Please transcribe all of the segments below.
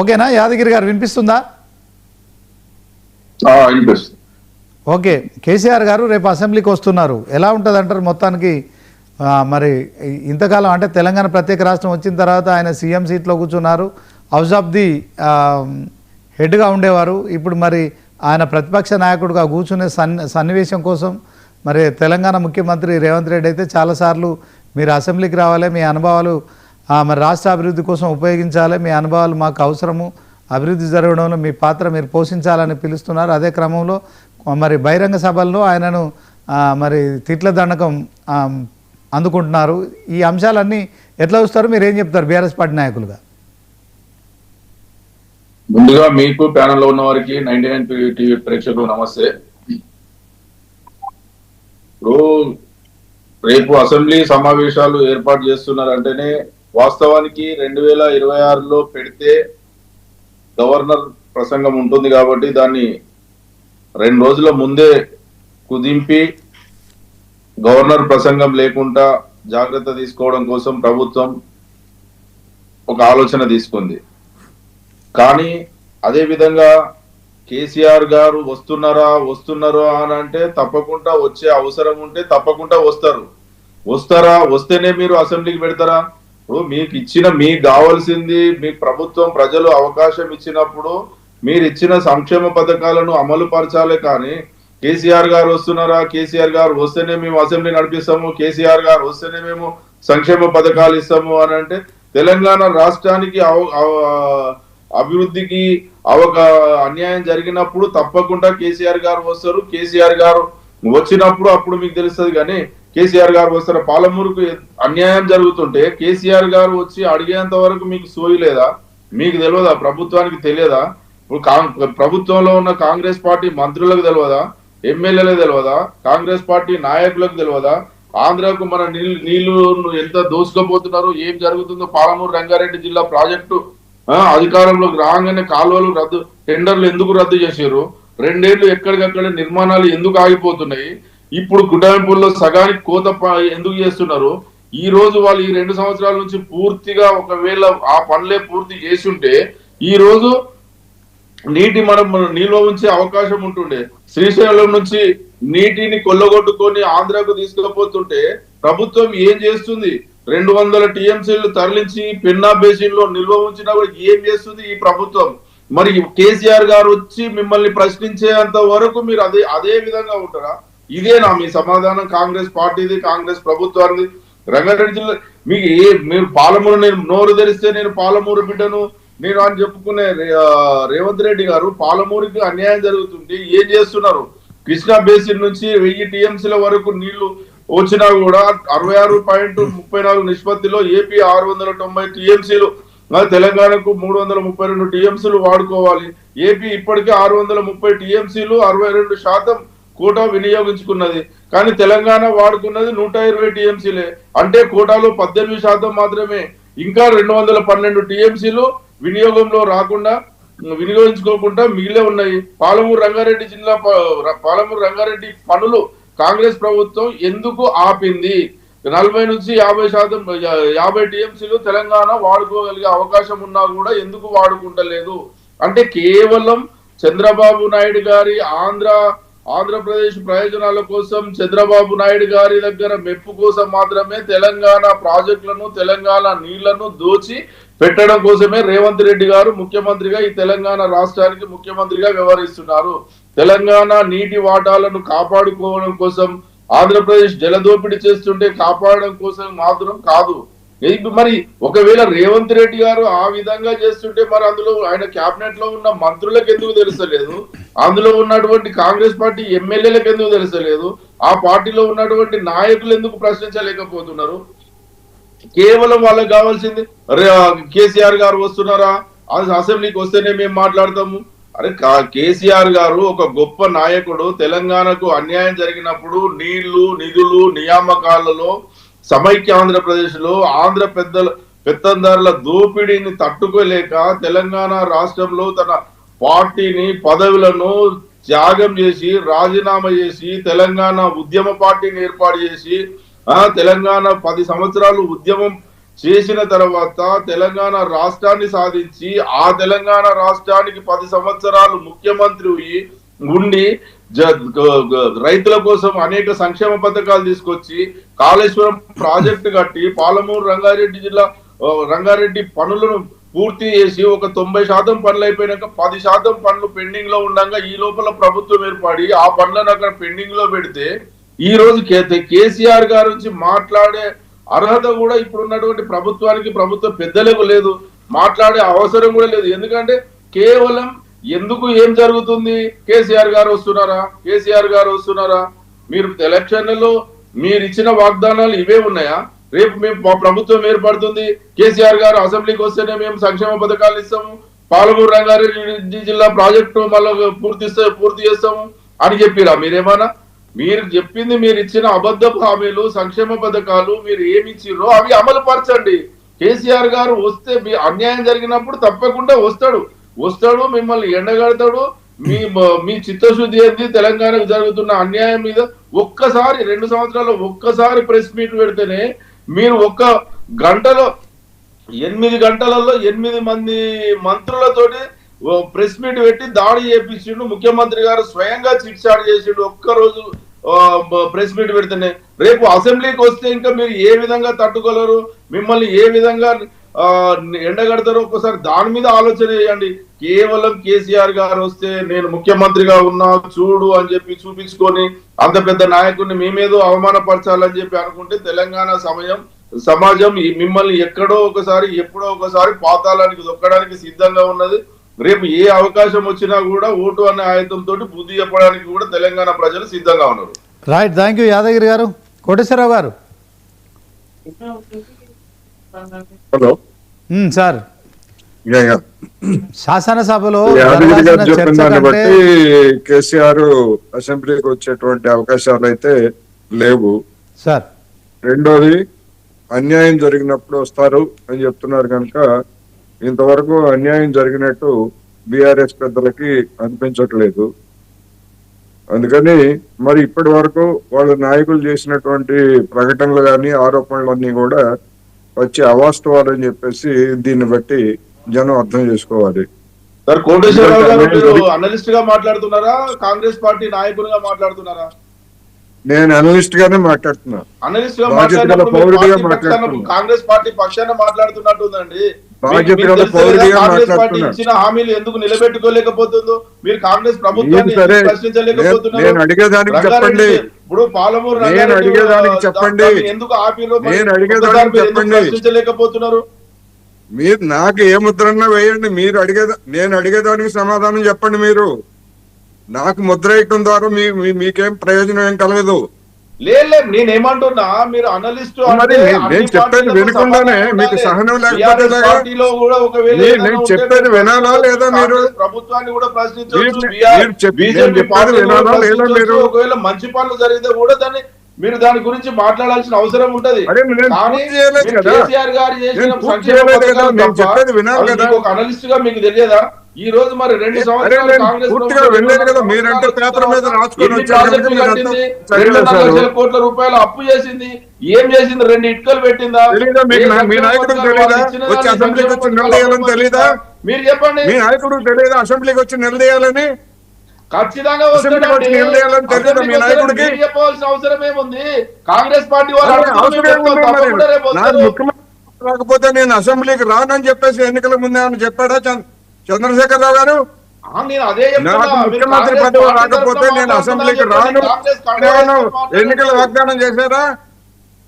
ఓకేనా యాదగిరి గారు, వినిపిస్తుందా? ఓకే. కేసీఆర్ గారు రేపు అసెంబ్లీకి వస్తున్నారు, ఎలా ఉంటుంది అంటారు మొత్తానికి? మరి ఇంతకాలం అంటే తెలంగాణ ప్రత్యేక రాష్ట్రం వచ్చిన తర్వాత ఆయన సీఎం సీట్లో కూర్చున్నారు, హౌస్ ఆఫ్ ది హెడ్గా ఉండేవారు. ఇప్పుడు మరి ఆయన ప్రతిపక్ష నాయకుడిగా కూర్చునే సన్నివేశం కోసం మరి తెలంగాణ ముఖ్యమంత్రి రేవంత్ రెడ్డి అయితే చాలాసార్లు మీరు అసెంబ్లీకి రావాలి, మీ అనుభవాలు మరి రాష్ట్ర అభివృద్ధి కోసం ఉపయోగించాలి, మీ అనుభవాలు మాకు అవసరము, అభివృద్ధి జరగడంలో మీ పాత్ర మీరు పోషించాలని పిలుస్తున్నారు. అదే క్రమంలో మరి బహిరంగ సభల్లో ఆయనను మరి తిట్ల దండకం అందుకుంటున్నారు. ఈ అంశాలన్నీ ఎట్లా చూస్తారు, మీరు ఏం చెప్తారు బీఆర్ఎస్ పార్టీ నాయకులుగా? ముందుగా మీకు ప్యానెల్లో ఉన్న వారికి 99 టీవీ ప్రేక్షకులు నమస్తే. రేపు అసెంబ్లీ సమావేశాలు ఏర్పాటు చేస్తున్నారంటేనే వాస్తవానికి 2026లో పెడితే గవర్నర్ ప్రసంగం ఉంటుంది కాబట్టి దాన్ని 2 రోజుల ముందే కుదింపి గవర్నర్ ప్రసంగం లేకుండా జాగ్రత్త తీసుకోవడం కోసం ప్రభుత్వం ఒక ఆలోచన తీసుకుంది. కానీ అదే విధంగా కేసీఆర్ గారు వస్తున్నారా అని అంటే తప్పకుండా వచ్చే అవసరం ఉంటే తప్పకుండా వస్తారా? వస్తేనే మీరు అసెంబ్లీకి పెడతారా? మీకు కావాల్సింది మీ ప్రభుత్వం, ప్రజలు అవకాశం ఇచ్చినప్పుడు మీరు ఇచ్చిన సంక్షేమ పథకాలను అమలు పరచాలి. కానీ కేసీఆర్ గారు వస్తున్నారా, కేసీఆర్ గారు వస్తేనే మేము అసెంబ్లీ నడిపిస్తాము, కేసీఆర్ గారు వస్తేనే మేము సంక్షేమ పథకాలు ఇస్తాము అని అంటే తెలంగాణ రాష్ట్రానికి అభివృద్ధికి అన్యాయం జరిగినప్పుడు తప్పకుండా కేసీఆర్ గారు వస్తారు. కేసీఆర్ గారు వచ్చినప్పుడు అప్పుడు మీకు తెలుస్తుంది. కానీ కేసీఆర్ గారు వస్తారు. పాలమూరుకు అన్యాయం జరుగుతుంటే కేసీఆర్ గారు వచ్చి అడిగేంత వరకు మీకు సోయి లేదా? మీకు తెలియదా? ప్రభుత్వానికి తెలియదా? ఇప్పుడు ప్రభుత్వంలో ఉన్న కాంగ్రెస్ పార్టీ మంత్రులకు తెలియదా? ఎమ్మెల్యేలకు తెలియదా? కాంగ్రెస్ పార్టీ నాయకులకు తెలియదా? ఆంధ్రాకు మన నీళ్లు ఎంత దోసుకపోతున్నారు, ఏం జరుగుతుందో, పాలమూరు రంగారెడ్డి జిల్లా ప్రాజెక్టు అధికారంలోకి రాగానే కాలువలు టెండర్లు ఎందుకు రద్దు చేశారు? 2 ఏళ్లు ఎక్కడికక్కడ నిర్మాణాలు ఎందుకు ఆగిపోతున్నాయి? ఇప్పుడు గుడ్డాయింపుల్లో సగానికి కోత ఎందుకు చేస్తున్నారు? ఈ రోజు వాళ్ళు ఈ 2 సంవత్సరాల నుంచి పూర్తిగా ఒకవేళ ఆ పనులే పూర్తి చేసి ఉంటే ఈ రోజు నీటి మనం నిల్వ ఉంచే అవకాశం ఉంటుండే. శ్రీశైలం నుంచి నీటిని కొల్లగొట్టుకొని ఆంధ్రాకు తీసుకుపోతుంటే ప్రభుత్వం ఏం చేస్తుంది? 200 టీఎంసీలు తరలించి పెన్నా బేసిన్ లో నిల్వ ఉంచినా కూడా ఏం చేస్తుంది ఈ ప్రభుత్వం? మరి కేసీఆర్ గారు వచ్చి మిమ్మల్ని ప్రశ్నించేంత వరకు మీరు అదే విధంగా ఉంటారా? ఇదేనా మీ సమాధానం? కాంగ్రెస్ పార్టీది, కాంగ్రెస్ ప్రభుత్వానికి. రంగారెడ్డి జిల్లా మీరు పాలమూరు, నేను నోరు తెరిస్తే నేను పాలమూరు బిడ్డను నేను అని చెప్పుకునే రేవంత్ రెడ్డి గారు పాలమూరుకి అన్యాయం జరుగుతుంది ఏం చేస్తున్నారు? కృష్ణా బేసిన్ నుంచి 1000 టీఎంసీల వరకు నీళ్లు వచ్చినా కూడా 66.34 నిష్పత్తిలో ఏపీ 690 టీఎంసీలు, తెలంగాణకు 332 టీఎంసీలు వాడుకోవాలి. ఏపీ ఇప్పటికే 630 టీఎంసీలు 62% కోటా వినియోగించుకున్నది. కానీ తెలంగాణ వాడుకున్నది 120 టీఎంసీలే. అంటే కోటాలో 18% మాత్రమే. ఇంకా 212 టీఎంసీలు వినియోగించుకోకుండా మిగిలే ఉన్నాయి. పాలమూరు రంగారెడ్డి పనులు కాంగ్రెస్ ప్రభుత్వం ఎందుకు ఆపింది? 40 నుంచి 50 టీఎంసీలు తెలంగాణ వాడుకోగలిగే అవకాశం ఉన్నా కూడా ఎందుకు వాడుకుంటలేదు? అంటే కేవలం చంద్రబాబు నాయుడు గారి ఆంధ్రప్రదేశ్ ప్రయోజనాల కోసం, చంద్రబాబు నాయుడు గారి దగ్గర మెప్పు కోసం మాత్రమే తెలంగాణ ప్రాజెక్టులను, తెలంగాణ నీళ్లను దోచి పెట్టడం కోసమే రేవంత్ రెడ్డి గారు ముఖ్యమంత్రిగా ఈ తెలంగాణ రాష్ట్రానికి ముఖ్యమంత్రిగా వ్యవహరిస్తున్నారు. తెలంగాణ నీటి వాటాలను కాపాడుకోవడం కోసం, ఆంధ్రప్రదేశ్ జలదోపిడీ చేస్తుంటే కాపాడడం కోసం మాత్రం కాదు. మరి ఒకవేళ రేవంత్ రెడ్డి గారు ఆ విధంగా చేస్తుంటే మరి అందులో ఆయన కేబినెట్ లో ఉన్న మంత్రులకు ఎందుకు తెలుసలేదు? అందులో ఉన్నటువంటి కాంగ్రెస్ పార్టీ ఎమ్మెల్యేలకు ఎందుకు తెలుసలేదు? ఆ పార్టీలో ఉన్నటువంటి నాయకులు ఎందుకు ప్రశ్నించలేకపోతున్నారు? కేవలం వాళ్ళకి కావాల్సింది కేసీఆర్ గారు వస్తున్నారా, అసెంబ్లీకి వస్తేనే మేము మాట్లాడతాము. అరే కేసీఆర్ గారు ఒక గొప్ప నాయకుడు. తెలంగాణకు అన్యాయం జరిగినప్పుడు నీళ్లు, నిధులు, నియామకాలలో సమైక్య ఆంధ్రప్రదేశ్ లో ఆంధ్ర పెత్తందారుల దోపిడీని తట్టుకోలేక తెలంగాణ రాష్ట్రంలో తన పార్టీని, పదవులను త్యాగం చేసి, రాజీనామా చేసి, తెలంగాణ ఉద్యమ పార్టీని ఏర్పాటు చేసి తెలంగాణ 10 సంవత్సరాలు ఉద్యమం చేసిన తర్వాత తెలంగాణ రాష్ట్రాన్ని సాధించి ఆ తెలంగాణ రాష్ట్రానికి 10 సంవత్సరాలు ముఖ్యమంత్రి ఉండి రైతుల కోసం అనేక సంక్షేమ పథకాలు తీసుకొచ్చి కాళేశ్వరం ప్రాజెక్టు కట్టి పాలమూరు రంగారెడ్డి పనులను పూర్తి చేసి ఒక 90% పనులు అయిపోయినాక 10% పనులు పెండింగ్ లో ఉండగా ఈ లోపల ప్రభుత్వం ఏర్పడి ఆ పనులను అక్కడ పెండింగ్ లో పెడితే ఈ రోజు కేసీఆర్ గారి నుంచి మాట్లాడే అర్హత కూడా ఇప్పుడు ఉన్నటువంటి ప్రభుత్వ పెద్దలకు లేదు, మాట్లాడే అవసరం కూడా లేదు. ఎందుకంటే కేవలం ఏం జరుగుతుంది, కేసీఆర్ గారు వస్తున్నారా, మీరు ఎలక్షన్లలో మీరు ఇచ్చిన వాగ్దానాలు ఇవే ఉన్నాయా? రేపు మా ప్రభుత్వం ఏర్పడుతుంది, కేసీఆర్ గారు అసెంబ్లీకి వస్తేనే మేము సంక్షేమ పథకాలు ఇస్తాము, పాలమూరు రంగారెడ్డి జిల్లా ప్రాజెక్టు మళ్ళీ పూర్తి చేస్తాము అని చెప్పిరా? మీరేమన్నా మీరు చెప్పింది, మీరు ఇచ్చిన అబద్ధపు హామీలు, సంక్షేమ పథకాలు మీరు ఏమి ఇచ్చిర్రో అవి అమలు పరచండి. కేసీఆర్ గారు వస్తే అన్యాయం జరిగినప్పుడు తప్పకుండా వస్తాడు, మిమ్మల్ని ఎండగడతాడు. మీ చిత్తశుద్ధి ఏంది? తెలంగాణకు జరుగుతున్న అన్యాయం మీద ఒక్కసారి 2 సంవత్సరాల్లో ఒక్కసారి ప్రెస్ మీట్ పెడితేనే మీరు 1 గంటలో 8 గంటలలో 8 మంది మంత్రులతోటి ప్రెస్ మీట్ పెట్టి దాడి చేపించిండు. ముఖ్యమంత్రి గారు స్వయంగా చిట్చాట్ చేసిండు ఒక్కరోజు ప్రెస్ మీట్ పెడితేనే. రేపు అసెంబ్లీకి వస్తే ఇంకా మీరు ఏ విధంగా తట్టుకోలేరు, మిమ్మల్ని ఏ విధంగా ఎండగడతారో ఒక్కసారి దాని మీద ఆలోచన చేయండి. కేవలం కేసీఆర్ గారు వస్తే నేను ముఖ్యమంత్రిగా ఉన్నా చూడు అని చెప్పి చూపించుకొని అంత పెద్ద నాయకుడిని మేమేదో అవమానపరచాలని చెప్పి అనుకుంటే తెలంగాణ సమాజం మిమ్మల్ని ఎప్పుడో ఒకసారి పాతాళానికి దొక్కడానికి సిద్ధంగా ఉన్నది. రేపు ఏ అవకాశం వచ్చినా కూడా ఓటు అనే ఆయుధంతో బుద్ధి చెప్పడానికి కూడా తెలంగాణ ప్రజలు సిద్ధంగా ఉన్నారు. రైట్, థ్యాంక్ యూ యాదగిరి గారు. కోటేశ్వరరావు గారు. హలో సార్, శాసనసభలో చెప్పిన దాన్ని బట్టి కేసీఆర్ అసెంబ్లీకి వచ్చేటువంటి అవకాశాలు అయితే లేవు సార్. రెండోది, అన్యాయం జరిగినప్పుడు వస్తారు అని చెప్తున్నారు కనుక ఇంతవరకు అన్యాయం జరిగినట్టు బీఆర్ఎస్ పెద్దలకి అనిపించట్లేదు. అందుకని మరి ఇప్పటి వరకు వాళ్ళ నాయకులు చేసినటువంటి ప్రకటనలు కానీ ఆరోపణలన్నీ కూడా వచ్చి అవాస్తవాలని చెప్పేసి దీన్ని బట్టి జనం అర్థం చేసుకోవాలి. సార్, కోటేశ్వరరావు గారు మీరు అనలిస్ట్ గా మాట్లాడుతున్నారా, కాంగ్రెస్ పార్టీ నాయకులుగా మాట్లాడుతున్నారా? నేను అనలిస్ట్ గానే మాట్లాడుతున్నా. అనలిస్ట్ గా మాట్లాడుతున్నప్పుడు కాంగ్రెస్ పార్టీ పక్షాన మాట్లాడుతున్నట్టుందండి. కాంగ్రెస్ పార్టీ ఇచ్చిన హామీలు ఎందుకు నిలబెట్టుకోలేకపోతుందో, మీరు కాంగ్రెస్ ప్రభుత్వాన్ని ప్రశ్నించలేకపోతున్నారు. నేను అడిగేదానికి చెప్పండి. ఇప్పుడు పాలమూరు నేను అడిగేదానికి చెప్పండి. ఎందుకు ఆపిలో నేను అడిగేదానికి చెప్పండి. ప్రశ్నించలేకపోతున్నారు? మీరు నాకు ఏ ముద్రన్నా వేయండి. నేను అడిగేదానికి సమాధానం చెప్పండి. మీరు నాకు ముద్ర వేయటం ద్వారా మీకేం ప్రయోజనం ఏం కలగదు. లేదు, నేనేమంటున్నా, మీరు అనలిస్ట్ నేను చెప్పేది వినకుండానే మీకు సహనం లేకపోతే నేను చెప్పేది వినాలా లేదా? మీరు ప్రభుత్వాన్ని కూడా ప్రశ్నించవచ్చు, బీజేపీ పార్టీ వినాలా లేదా? మీరు ఒకవేళ మంచి పనులు జరిగితే కూడా దాని గురించి మాట్లాడాల్సిన అవసరం ఉంటది. కేసీఆర్ గారు చేసిన ఒక అనలిస్ట్ గా మీకు తెలియదా? ఈ రోజు మరి 2 సంవత్సరాలు కాంగ్రెస్ కోట్ల రూపాయలు అప్పు చేసింది. ఏం చేసింది? 2 ఇటుకలు పెట్టిందా? మీ నాయకుడికి తెలీదా వచ్చి అసెంబ్లీకి వచ్చి నిలదీయాలని? తెలీదా? మీరు చెప్పండి. మీ నాయకుడికి తెలియదా అసెంబ్లీకి వచ్చి నిలదీయాలని? ఖచ్చితంగా మీ నాయకుడికి చెప్పవలసిన అవసరం ఏముంది? కాంగ్రెస్ పార్టీ వాళ్ళు ముఖ్యమంత్రి రాకపోతే నేను అసెంబ్లీకి రానని చెప్పేసి ఎన్నికల ముందే అని చెప్పాడా చంద్రశేఖరరావు గారు? నాకు ముఖ్యమంత్రి పదవి రాకపోతే నేను అసెంబ్లీకి రాను ఎన్నికల వాగ్దానం చేశారా?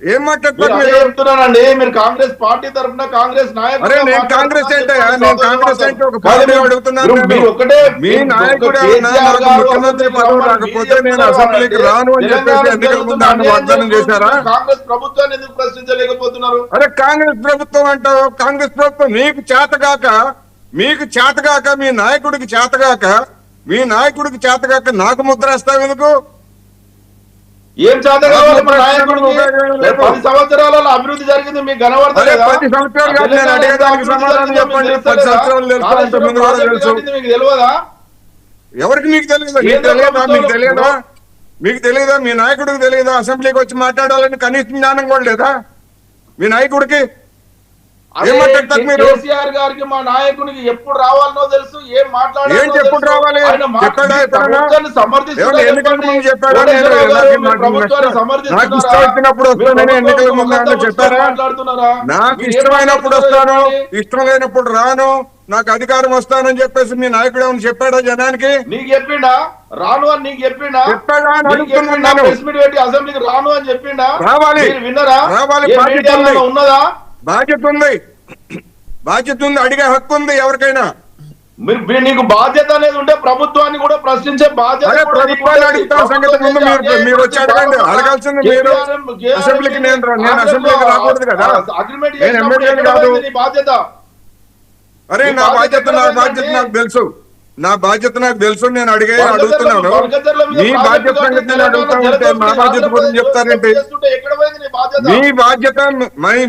ఏం మాట్లాడుతున్నారండి మీరు? కాంగ్రెస్ పార్టీ తరఫున కాంగ్రెస్ నాయకుడు. నేను కాంగ్రెస్ అంటే ఒక పార్టీ అడుగుతున్నాను. మీ నాయకుడు ముఖ్యమంత్రి పదవి రాకపోతే నేను అసెంబ్లీకి రాను అని చెప్పేసి ఎన్నికల ముందు ఆయన వాగ్దానం చేశారా? కాంగ్రెస్ ప్రభుత్వాన్ని ఎందుకు ప్రశ్నించలేకపోతున్నారు? అరే కాంగ్రెస్ ప్రభుత్వం అంటావు. కాంగ్రెస్ ప్రభుత్వం మీకు చేతగాక మీ నాయకుడికి చేతగాక నాకు ముద్ర వేస్తావు ఎందుకు? ఏం చేత కావాలి? 10 సంవత్సరాలలో అభివృద్ధి జరిగింది మీకు కనబడతలేదా? 10 సంవత్సరాలు కాదు, నేను అడిగేదానికి సమాధానం చెప్పండి. 10 సంవత్సరాలు మీకు తెలియదా? ఎవరికి మీకు తెలియదా? మీకు తెలియదా? మీ నాయకుడికి తెలియదా? అసెంబ్లీకి వచ్చి మాట్లాడాలని కనీస జ్ఞానం కూడా లేదా మీ నాయకుడికి? ఏం మాట్లాడతారు మీరు? కేసీఆర్ గారికి మా నాయకునికి ఎప్పుడు రావాలనో తెలుసు, ఏం మాట్లాడాలో ఏంటి ఎప్పుడు రావాలి? చెప్పాడా ఎక్కడన్నా? ఎన్నికల ముందు చెప్పాడా? నాకు ఇష్టం వచ్చినప్పుడు వస్తానని ఎన్నికల ముందు చెప్పారా? నాకు ఇష్టమైనప్పుడు వస్తాను, ఇష్టం లేనప్పుడు రాను, నాకు అధికారం వస్తానని చెప్పేసి మీ నాయకుడు ఏమని చెప్పాడా జనానికి? నీకు చెప్పిండా రాను అని? నీకు చెప్పిండా? చెప్పాడా అని అడుగుతున్నాను. ప్రెస్ మీట్ పెట్టి అసెంబ్లీకి రాను అని చెప్పిండా? రావాలి, విన్నరా? రావాలి. ఏ బాధ్యత మీడియాలో ఉంది, ఉన్నదా? బాధ్యత ఉంది, బాధ్యత ఉంది, అడిగే హక్కు ఉంది ఎవరికైనా. నీకు బాధ్యత అనేది ఉంటే ప్రభుత్వాన్ని కూడా ప్రశ్నించే బాధ్యత అదే కూడా నీకు ప్రభుత్వాన్ని ఉంది. అడుగుతా సంగతి ముందు మీరు వచ్చి అడగండి. అడగాల్సింది మీరు. అసెంబ్లీకి నేను అసెంబ్లీకి రాకూడదు కదా, అగ్రిమెంట్ నేను ఎమ్మెల్యేని కాదు. నీ బాధ్యత. అరే నా బాధ్యత నాకు తెలుసు, నా బాధ్యత నాకు తెలుసు. నేను అడుగుతున్నాను. మీ బాధ్యత సంగతి నేను అడుగుతా ఉంటే మా బాధ్యత గురించి చెప్తారేంటి? ఎక్కడ పోయింది నీ బాధ్యత? మీ బాధ్యత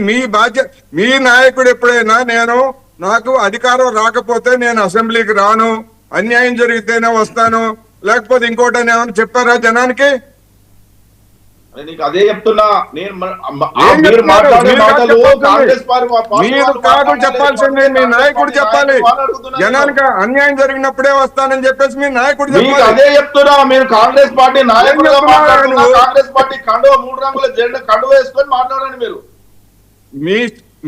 మీ బాధ్యత. మీ నాయకుడు ఎప్పుడైనా నాకు అధికారం రాకపోతే నేను అసెంబ్లీకి రాను, అన్యాయం జరిగితేనే వస్తాను, లేకపోతే ఇంకోటి ఏమైనా చెప్పారా జనానికి? నీకు అదే చెప్తున్నా నేను. మీరు కాదు చెప్పాల్సింది, మీ నాయకుడు చెప్పాలి. జనానికి అన్యాయం జరిగినప్పుడే వస్తానని చెప్పేసి మీ నాయకుడు చెప్పాలి. అదే చెప్తున్నా. మీరు కాంగ్రెస్ పార్టీ నాయకుడు, కాంగ్రెస్ పార్టీ కండువ 3 రంగుల జెండా కండువ వేసుకొని మాట్లాడండి. మీరు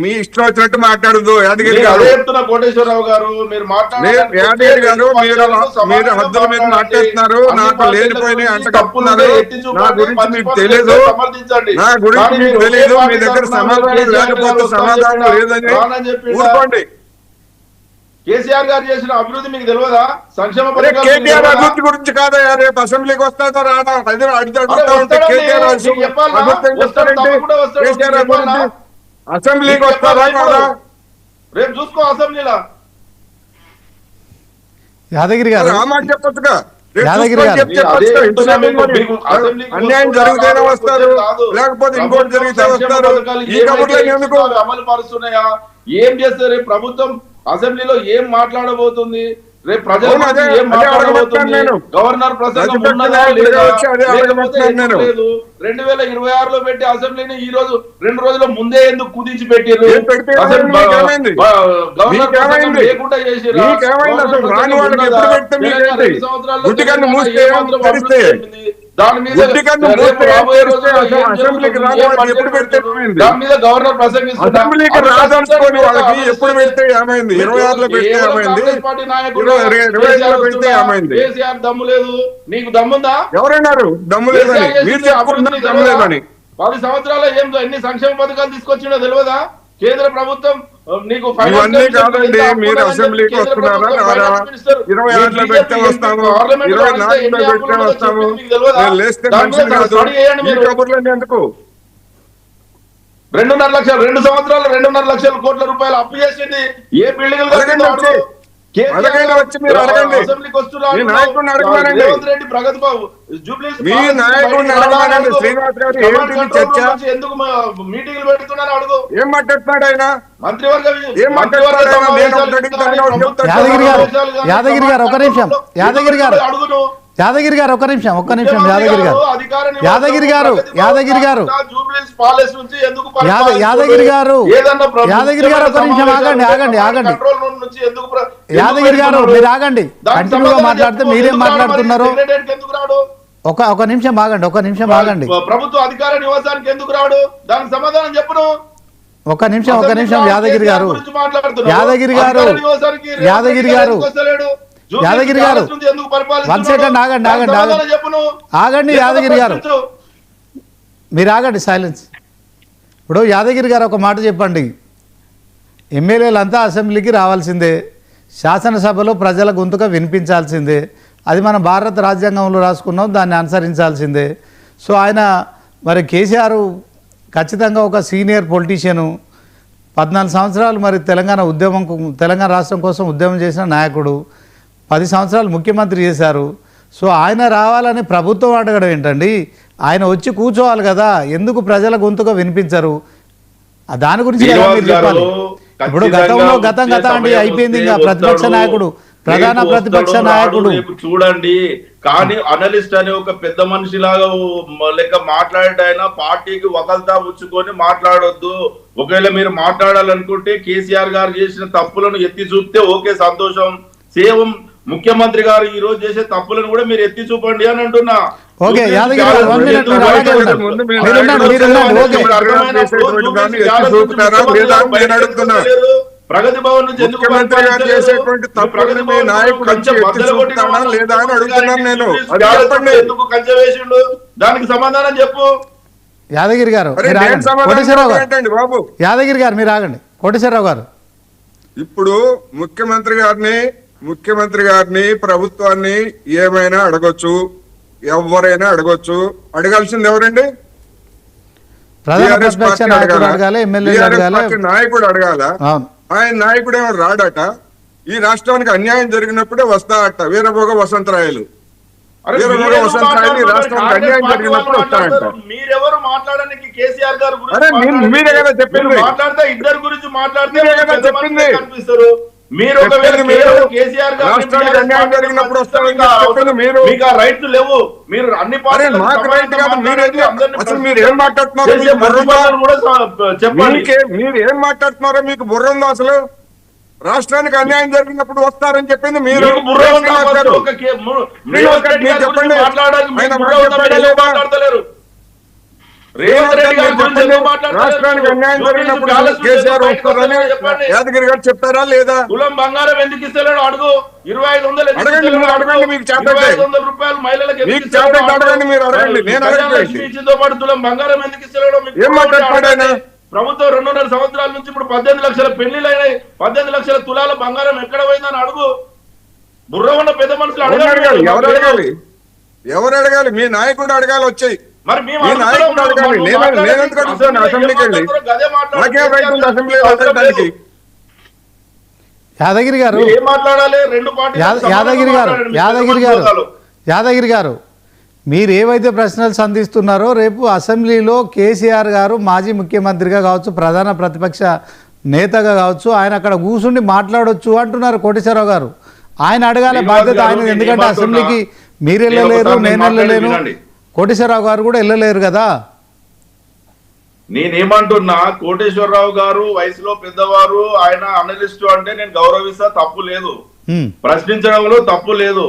మీ ఇష్టం వచ్చినట్టు మాట్లాడదు యాదగిరి గారు. అదే చెప్తున్నా కోటేశ్వరరావు గారు. మీరు యాదగిరి గారు మీరు హద్దుల మీద మాట్లాడుతున్నారు. నాకు లేనిపోయినాయి అంట కప్పుతున్నారు. నా గురించి మీకు తెలియదు, నా గురించి మీకు తెలియదు. మీ దగ్గర సమాధానం లేకపోతే సమాధానం లేదని ఊరుకోండి. కేసీఆర్ గారు చేసిన అభివృద్ధి మీకు తెలియదా? సంక్షేమ కేటీఆర్ అభివృద్ధి గురించి కాదా? రేపు అసెంబ్లీకి వస్తారా రాదా? కేటీఆర్ అభివృద్ధి అసెంబ్లీకి వస్తారా కాదా? రేపు చూసుకో అసెంబ్లీలో. యాదగిరి గారు ఆ మాట చెప్పొచ్చుగా. యాదగిరి గారు అన్యాయం జరిగితేనే వస్తారు, లేకపోతే ఇంకోటి జరిగితే వస్తారు. ఈ కబుర్లు ఎందుకు? అమలు పరుస్తున్నాయా? ఏం చేస్తారు? రేపు ప్రభుత్వం అసెంబ్లీలో ఏం మాట్లాడబోతుంది? రేపు ప్రజలు ఏం మాట్లాడబోతుంది? గవర్నర్ ప్రసంగం ఉన్నదా లేదా? 2026లో పెట్టి అసెంబ్లీని ఈ రోజు 2 రోజుల ముందే ఎందుకు కుదించి పెట్టారు? గవర్నర్ ప్రసంగం లేకుండా చేసారు. దాని మీద రాబోయే రోజుల్లో దాని మీద గవర్నర్ ప్రసంగిస్తున్నారు. అసెంబ్లీకి రాదనుకోని వాళ్ళకి ఎప్పుడు పెడితే ఏమైంది? 26లో పెడితే ఏమైంది? 25లో పెడితే ఏమైంది? కేసీఆర్ దమ్ము లేదు, నీకు దమ్ముందా? ఎవరన్నారు దమ్ము లేదని? మీరు చెప్పుకుంటున్నారు దమ్ము లేదని. 10 సంవత్సరాల్లో ఎన్ని సంక్షేమ పథకాలు తీసుకొచ్చిందో తెలియదా? కేంద్ర ప్రభుత్వం నీకు ఇవన్నీ కాదండి. మీరు అసెంబ్లీకి వస్తున్నారా? 26లో పెడితే వస్తాము, 24లో పెడితే వస్తాము. లేస్తే మనుషులు కాదు. ఈ కబుర్లన్నీ ఎందుకు? 2.5 లక్షలు 2 సంవత్సరాలు 2.5 లక్షల కోట్ల రూపాయలు అప్పు చేసింది ఏ బిల్డింగ్ అడగండి, వచ్చి మీరు అడగండి. మీ నాయకుడిని అడగమనండి. రెడ్డి ప్రగతి బాబు మీ నాయకుడిని అడగమనండి. శ్రీనివాస్ గారు ఏంటి చర్చ? ఎందుకు మీటింగ్లు పెడుతున్నారని అడుగు. ఏం మాట్లాడుతున్నాడు ఆయన? మంత్రివర్గం ఏం మాట్లాడుతున్నాడు ఆయన? నేను ఒకటి అడుగుతాను, యాదగిరి గారు ఒక నిమిషం. యాదగిరి గారు యాదగిరి గారు ఒక్క నిమిషం యాదగిరి గారు యాదగిరి గారు యాదగిరి గారు యాదగిరి గారు యాదగిరి గారు ఒక నిమిషం ఆగండి ఆగండి ఆగండి యాదగిరి గారు మీరు ఆగండి. కంటిన్యూగా మాట్లాడితే మీరేం మాట్లాడుతున్నారు? ఒక నిమిషం ఆగండి, ఒక నిమిషం ఆగండి. ప్రభుత్వ అధికార నివాసానికి ఎందుకు రాడు? దానికి సమాధానం చెప్పను. ఒక నిమిషం యాదగిరి గారు యాదగిరి గారు యాదగిరి గారు యాదగిరి గారు 1 సెకండ్ ఆగండి ఆగండి ఆగండి యాదగిరి గారు మీరు ఆగండి, సైలెన్స్. ఇప్పుడు యాదగిరి గారు ఒక మాట చెప్పండి. ఎమ్మెల్యేలంతా అసెంబ్లీకి రావాల్సిందే, శాసనసభలో ప్రజల గొంతుగా వినిపించాల్సిందే. అది మనం భారత రాజ్యాంగంలో రాసుకున్నాం, దాన్ని అనుసరించాల్సిందే. సో ఆయన మరి కేసీఆర్ ఖచ్చితంగా ఒక సీనియర్ పొలిటీషియను, 14 సంవత్సరాలు మరి తెలంగాణ రాష్ట్రం కోసం ఉద్యమం చేసిన నాయకుడు, 10 సంవత్సరాలు ముఖ్యమంత్రి చేశారు. సో ఆయన రావాలని ప్రభుత్వం అడగడం ఏంటండి? ఆయన వచ్చి కూర్చోవాలి కదా, ఎందుకు ప్రజల గొంతుగా వినిపించరు? దాని గురించి మీరు చెప్పాలి. ఇప్పుడు గతం అండి అయిపోయింది. ఇంకా ప్రతిపక్ష నాయకుడు ప్రధాన రేపు ప్రతిపక్ష వస్తాడో నాయకుడు. రాడో రేపు చూడండి. కానీ అనలిస్ట్ అనే ఒక పెద్ద మనిషిలాగా లెక్క మాట్లాడైనా పార్టీకి వకల్తా పుచ్చుకొని మాట్లాడొద్దు. ఒకవేళ మీరు మాట్లాడాలనుకుంటే కేసీఆర్ గారు చేసిన తప్పులను ఎత్తి చూపితే ఓకే, సంతోషం. సేమ్ ముఖ్యమంత్రి గారు ఈ రోజు చేసే తప్పులను కూడా మీరు ఎత్తి చూపండి అని అంటున్నా. ఓకే, యాదగిరి గారు, 1 minute మీరు అలాగే ఉండండి. మీరు ఉండండి, మీరు ఉండండి. ఓకే. ప్రగతి భవన్ నుంచి ఎందుకు ముఖ్యమంత్రి గారు చేసేటువంటి తప్పులను మీ నాయకుడు వచ్చి ఎత్తి చూపుతాడా లేదా అని అడుగుతున్నాను నేను. అది చెప్పండి. ఎందుకు కంచె వేసిండు, దానికి సమాధానం చెప్పు. యాదగిరి గారు అరే మీరు నేను ఆగండి. సమాధానం కోటేశ్వరరావు గారు, ఏంటండి బాబు? యాదగిరి గారు మీరు ఆగండి. కోటేశ్వరరావు గారు, ఇప్పుడు ముఖ్యమంత్రి గారిని ప్రభుత్వాన్ని ఏమైనా అడగొచ్చు, ఎవరైనా అడగొచ్చు. అడగాల్సింది ఎవరండి? ప్రధాన TRS ప్రతిపక్ష పార్టీ నాయకుడు అడగాలా? అడగాలి, ఎమ్మెల్యే TRS అడగాలి. పార్టీ నాయకుడు అడగాల. అవును. ఆయన నాయకుడు ఏమో రాడట. ఈ రాష్ట్రానికి అన్యాయం జరిగినప్పుడే వస్తా అట వీరభోగ వసంతరాయలు. వీరభోగ వసంతరాయలు ఈ రాష్ట్రానికి అన్యాయం జరిగినప్పుడు వస్తాయంట. మీరెవరు మాట్లాడడానికి? కేసీఆర్ గారు అరే మీరే కదా చెప్పింది. మాట్లాడితే ఇద్దరు గురించి మాట్లాడితే మీరే కదా పెద్ద చెప్పింది. మనుషులు కనిపిస్తారు. మీరు ఒకవేళ కేవలం కేసీఆర్ గారు రాష్ట్రానికి అన్యాయం జరిగినప్పుడు వస్తారని చెప్పింది మీరు. మీకు ఆ రైట్లు లేవు. మీరు అన్ని పార్టీలకు మాకు రైట్ కాదు. మాట్లాడండి, అందరినీ అసలు మీరు ఏం మాట్లాడుతున్నారో చేసే మీకు బుర్ర ఉందా? మంచి పనులను కూడా చెప్పండి. మీరు ఏం మాట్లాడుతున్నారో మీకు బుర్ర ఉందా? అసలు రాష్ట్రానికి అన్యాయం జరిగినప్పుడు వస్తారని చెప్పింది మీరు. మీకు బుర్ర ఉందా? ఫస్ట్ ఒక రేవంత్ రెడ్డి గారి గురించి మాట్లాడడానికి మీకు బుర్ర ఉందా? మీరు ఎందుకు మాట్లాడతలేరు? రేవంత్ రెడ్డి గారి గురించి ఎందుకు మాట్లాడతలేరు? రాష్ట్రానికి అన్యాయం జరిగినప్పుడు కేసీఆర్ వస్తారని యాదగిరి గారు చెప్పారా లేదా? తులం బంగారం ఎందుకు ఇస్తలేడు అడుగు. 2500 అడగండి, మీరు అడగండి. మీకు చేతనైతే 2500 రూపాయలు మహిళలకు ఎందుకు మీకు చేతనైతే అడగండి, మీరు అడగండి. నేను కళ్యాణ అడగండి. లక్ష్మి ఇచ్చిందో పాటు తులం బంగారం ఎందుకు ఇస్తలేడో మీకు ఏం మాట్లాడుతున్నాడు ఆయన? ప్రభుత్వం 2.5 సంవత్సరాల నుంచి ఇప్పుడు 18 లక్షల పెళ్లిళ్ళు అయినాయి. 18 లక్షల తులాల బంగారం ఎక్కడ పోయిందని అడుగు. బుర్ర ఉన్న పెద్ద మనుషులు అడగాలి. ఎవరు అడగాలి? మీ నాయకుడు అడగాలి వచ్చాయి. మరి మేము మీ నాయకుడు అడగాలి. నేను ఎందుకు అడుగుతాను అసెంబ్లీకి వెళ్ళి? నాకేం రైట్ ఉంది అసెంబ్లీలో అడగడానికి? యాదగిరి గారు, ఏం మాట్లాడాలి? రెండు పార్టీలు యాదగిరి గారు మీరు ఏవైతే ప్రశ్నలు సంధిస్తున్నారో రేపు అసెంబ్లీలో కేసీఆర్ గారు మాజీ ముఖ్యమంత్రిగా కావచ్చు, ప్రధాన ప్రతిపక్ష నేతగా కావచ్చు, ఆయన అక్కడ కూర్చుండి మాట్లాడొచ్చు అంటున్నారు కోటేశ్వరరావు గారు. ఆయన అడగాల బాధ్యత ఆయన. ఎందుకంటే అసెంబ్లీకి మీరు వెళ్ళలేరు, నేను వెళ్ళలేను, కోటేశ్వరరావు గారు కూడా వెళ్ళలేరు కదా. నేనేమంటున్నా, కోటేశ్వరరావు గారు వయసులో పెద్దవారు, ఆయన అనలిస్టు అంటే నేను గౌరవిస్తా, తప్పు లేదు. ప్రశ్నించడంలో తప్పు లేదు.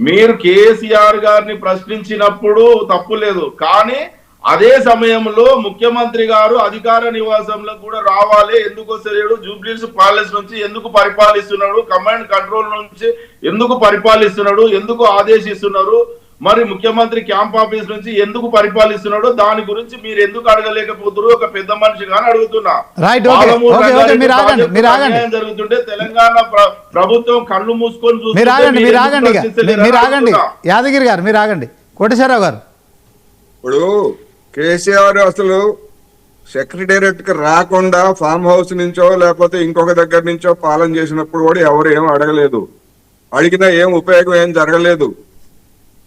మీరు కేసీఆర్ గారిని ప్రశ్నించినప్పుడు తప్పు లేదు. కానీ అదే సమయంలో ముఖ్యమంత్రి గారు అధికార నివాసంలో కూడా రావాలి. ఎందుకు వస్తలేడు? జూబ్లీహిల్స్ ప్యాలెస్ నుంచి ఎందుకు పరిపాలిస్తున్నాడు? కమాండ్ కంట్రోల్ నుంచి ఎందుకు పరిపాలిస్తున్నాడు? ఎందుకు ఆదేశిస్తున్నారు? మరి ముఖ్యమంత్రి క్యాంప్ ఆఫీస్ నుంచి ఎందుకు పరిపాలిస్తున్నాడో దాని గురించి మీరు ఎందుకు అడగలేకపోతున్నారు? ఒక పెద్ద మనిషిగానే అడుగుతున్నా. జరుగుతుంటే తెలంగాణ ప్రభుత్వం కళ్ళు మూసుకొని చూస్తుంది. యాదగిరి గారు మీరు ఆగండి. కోటేశ్వరరావు గారు, ఇప్పుడు కేసీఆర్ అసలు సెక్రటేరియట్ కి రాకుండా ఫామ్ హౌస్ నుంచో లేకపోతే ఇంకొక దగ్గర నుంచో పాలన చేసినప్పుడు కూడా ఎవరు ఏం అడగలేదు. అడిగినా ఏం ఉపయోగం ఏం జరగలేదు.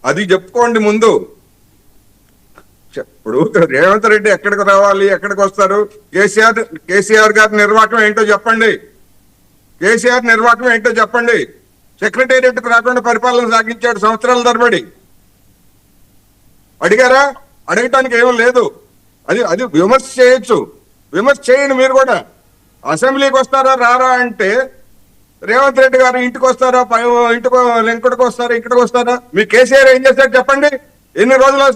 అది చెప్పుకోండి ముందు. ఇప్పుడు రేవంత్ రెడ్డి ఎక్కడికి రావాలి, ఎక్కడికి వస్తారు? కేసీఆర్ గారి నిర్వాహకం ఏంటో చెప్పండి. కేసీఆర్ నిర్వాహకం ఏంటో చెప్పండి. సెక్రటేరియట్ కు రాకుండా పరిపాలన సాగించాడు సంవత్సరాల తరబడి. అడిగారా? అడగటానికి ఏమీ లేదు. అది విమర్శ చేయొచ్చు, విమర్శ చేయండి మీరు కూడా. అసెంబ్లీకి వస్తారా రారా అంటే రేవంత్ రెడ్డి గారు ఇంటికి వస్తారా, ఇంటికి వస్తారా, ఇక్కడికి వస్తారా? మీ కేసీఆర్ ఏం చేశారు చెప్పండి? ఎన్ని రోజులు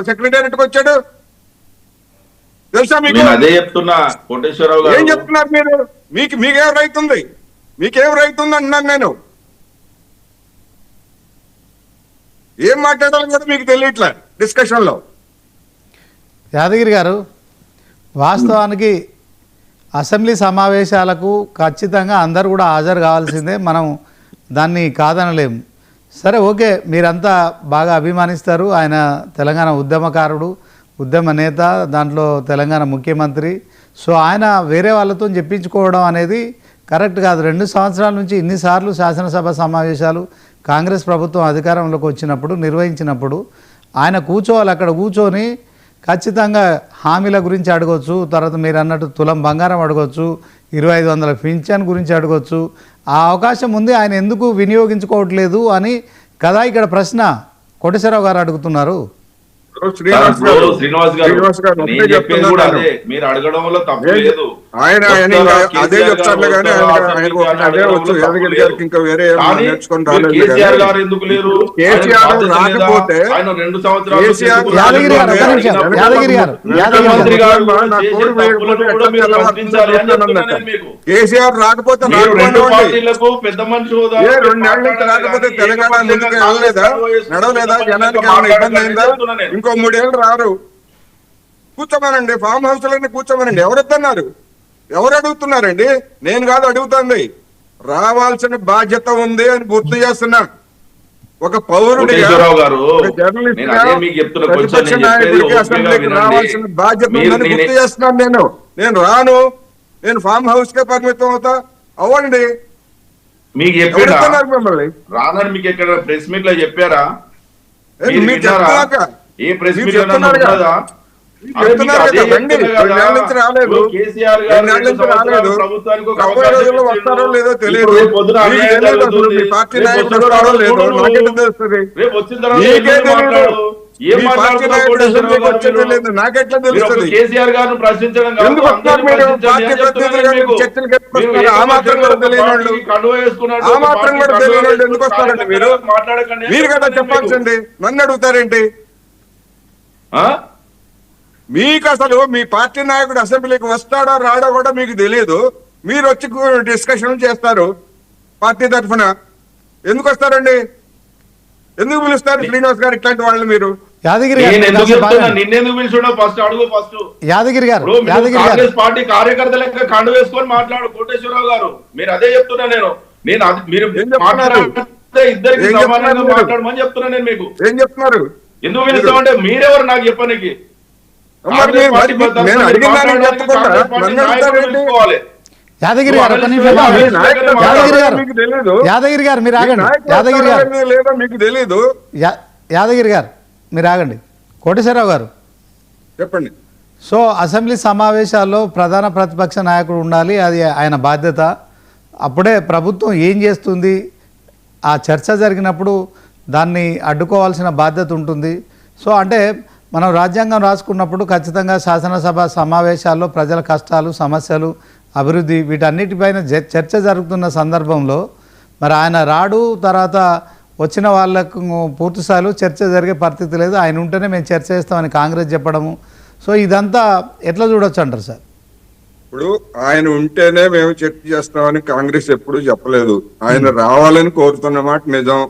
సెక్రటేరియట్ కి వచ్చాడు తెలుసా మీకు? అదే చెప్తున్నా కోటేశ్వరరావు గారు. ఏం చెప్తున్నారు మీరు? మీకేం రైతుంది? మీకేం రైతుంది అంటున్నాను నేను. ఏం మాట్లాడాలి కూడా మీకు తెలియట్లే డిస్కషన్ లో. యాదగిరి గారు, వాస్తవానికి అసెంబ్లీ సమావేశాలకు ఖచ్చితంగా అందరూ కూడా హాజరు కావాల్సిందే, మనం దాన్ని కాదనలేము. సరే ఓకే, మీరంతా బాగా అభిమానిస్తారు. ఆయన తెలంగాణ ఉద్యమకారుడు, ఉద్యమ నేత, దాంట్లో తెలంగాణ ముఖ్యమంత్రి. సో ఆయన వేరే వాళ్ళతో చెప్పించుకోవడం అనేది కరెక్ట్ కాదు. 2 సంవత్సరాల నుంచి ఇన్నిసార్లు శాసనసభ సమావేశాలు కాంగ్రెస్ ప్రభుత్వం అధికారంలోకి వచ్చినప్పుడు నిర్వహించినప్పుడు ఆయన కూర్చోవాలి. అక్కడ కూర్చొని ఖచ్చితంగా హామీల గురించి అడగవచ్చు, తర్వాత మీరు అన్నట్టు తులం బంగారం అడగవచ్చు, 2500 పింఛన్ గురించి అడగవచ్చు, ఆ అవకాశం ఉంది, ఆయన ఎందుకు వినియోగించుకోవట్లేదు అని కదా ఇక్కడ ప్రశ్న కోటేశ్వరరావు గారు అడుగుతున్నారు. శ్రీనివాస్ గారు నేను చెప్పేది కూడా అదే, మీరు అడగడం వల్ల తప్పు లేదు. ఆయన అదే చెప్తారు కానీ అదే వచ్చు యాదగిరి గారికి ఇంకా వేరే నేర్చుకొని రాలేదు. కేసీఆర్ గారు ఎందుకు లేరు? కేసీఆర్ రాకపోతే ఆయన 2 సంవత్సరాలు యాదగిరి గారు ఒక నిమిషం, యాదగిరి గారు కేసీఆర్ రాకపోతే పెద్ద మనిషి హోదా 2 ఏళ్ల నుంచి రాకపోతే తెలంగాణ ముందుకు వెళ్ళలేదా, నడవలేదా, జనానికి ఏమైనా ఇబ్బంది అయిందా? ఇంకో 3 ఏళ్ళు రారు, కూర్చోమనండి, ఫామ్ హౌస్ లన్నీ కూర్చోమనండి. ఎవరొద్దన్నారు? ఎవరు అడుగుతున్నారండి? నేను కాదు అడుగుతుంది, రావాల్సిన బాధ్యత ఉంది అని గుర్తు చేస్తున్నా. ఒక పౌరుడిగా, ఒక జర్నలిస్ట్ గా, ప్రతిపక్ష నాయకుడికి అసెంబ్లీకి రావాల్సిన బాధ్యత ఉందని గుర్తు చేస్తున్నాను. నేను రాను, నేను ఫామ్ హౌస్ కే పరిమితం అవుతా. అవ్వండి, మీకు చెప్పారా మిమ్మల్ని రానని? మీకు ఎక్కడ ప్రెస్ మీట్ లో చెప్పారా? మీరు చెప్తున్నాక ఏ ప్రెస్ మీట్ లో చెప్తున్నారు కదా, వస్తారో లేదో తెలియదు, మీ పార్టీ నాయకుడు వస్తారో లేదో నాకేం తెలుస్తుంది? మీకే తెలియదు, మీ పార్టీ నాయకుడు అసెంబ్లీకి వచ్చేది లేదు, నాకెట్లా తెలుస్తుంది? కేసీఆర్ గారిని ప్రశ్నించడం ఎందుకు వస్తారు మీరు? పార్టీ ప్రతినిధులు చర్చలకు వస్తారు, ఆ మాత్రం కూడా తెలియని వాళ్ళు, ఆ మాత్రం కూడా తెలియని వాళ్ళు ఎందుకు వస్తారండి? మీరు మీరు కదా చెప్పాల్సింది, నన్ను అడుగుతారేంటి? మీకు అసలు మీ పార్టీ నాయకుడు అసెంబ్లీకి వస్తాడో రాడో కూడా మీకు తెలియదు, మీరు వచ్చి డిస్కషన్ చేస్తారు పార్టీ తరఫున. ఎందుకు వస్తారండి? ఎందుకు పిలుస్తారు శ్రీనివాస్ గారు ఇట్లాంటి వాళ్ళు? మీరు యాదగిరి కాంగ్రెస్ పార్టీ కార్యకర్త లెక్క కండు వేసుకొని మాట్లాడు కోటేశ్వరరావు గారు. మీరు అదే చెప్తున్నా నేను మీరు ఇద్దరికి సమానంగా మాట్లాడమని చెప్తున్నా నేను. మీకు ఏం చెప్తున్నారు? ఎందుకు పిలుస్తామంటే మీరెవరు నాకు చెప్పడానికి? యాదగిరి గారు యాదగిరి గారు మీరు ఆగండి, యాదగిరి గారు లేదా మీకు తెలీదు? యాదగిరి గారు మీరు ఆగండి. కోటేశ్వరరావు గారు చెప్పండి. సో అసెంబ్లీ సమావేశాల్లో ప్రధాన ప్రతిపక్ష నాయకుడు ఉండాలి, అది ఆయన బాధ్యత. అప్పుడే ప్రభుత్వం ఏం చేస్తుంది, ఆ చర్చ జరిగినప్పుడు దాన్ని అడ్డుకోవాల్సిన బాధ్యత ఉంటుంది. సో అంటే మనం రాజ్యాంగం రాసుకున్నప్పుడు ఖచ్చితంగా శాసనసభ సమావేశాల్లో ప్రజల కష్టాలు, సమస్యలు, అభివృద్ధి వీటన్నిటిపైన చర్చ జరుగుతున్న సందర్భంలో మరి ఆయన రాడు, తర్వాత వచ్చిన వాళ్ళకు పూర్తిస్థాయిలో చర్చ జరిగే పరిస్థితి లేదు. ఆయన ఉంటేనే మేము చర్చ చేస్తామని కాంగ్రెస్ చెప్పడము. సో ఇదంతా ఎట్లా చూడొచ్చు అంటారు సార్? ఇప్పుడు ఆయన ఉంటేనే మేము చర్చ చేస్తామని కాంగ్రెస్ ఎప్పుడు చెప్పలేదు. ఆయన రావాలని కోరుతున్న మాట నిజం,